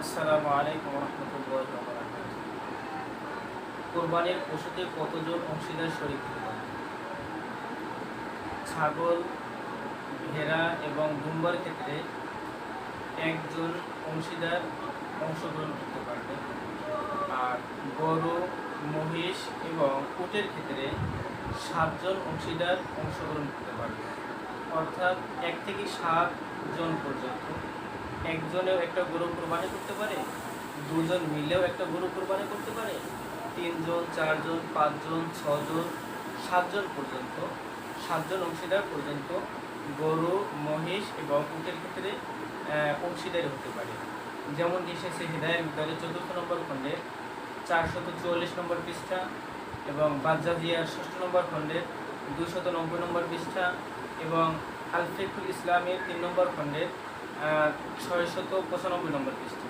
আসসালামু আলাইকুম রহমতুল্লাহি ওয়া বারাকাতুহু। কোরবানির পশুতে কতজন অংশীদার শরীক হতে পারে? ছাগল, ভেড়া এবং দুম্বার ক্ষেত্রে একজন অংশীদার অংশগ্রহণ করতে পারবে। আর গরু, মহিষ এবং উটের ক্ষেত্রে 7জন অংশীদার অংশগ্রহণ করতে পারবে। অর্থাৎ 1 থেকে 7 জন পর্যন্ত একজনেও একটা গরু কোরবানি করতে পারে, দুজন মিলেও একটা গরু কোরবানি করতে পারে, 3 জন, 4 জন, 5 জন, 6 জন, 7 জন পর্যন্ত, 7 জন অংশীদার পর্যন্ত গরু, মহিষ এবং উটের ক্ষেত্রে অংশীদারি হতে পারে। যেমন এসেছে হিদায়ার বিজ্ঞানে 4 নম্বর খণ্ডে 444 নম্বর পৃষ্ঠা এবং বাজ্জাজিয়ার 6 নম্বর খণ্ডের 290 নম্বর পৃষ্ঠা এবং আল ফিকহুল ইসলামের 3 নম্বর খণ্ডের 695 নম্বর পৃষ্ঠা।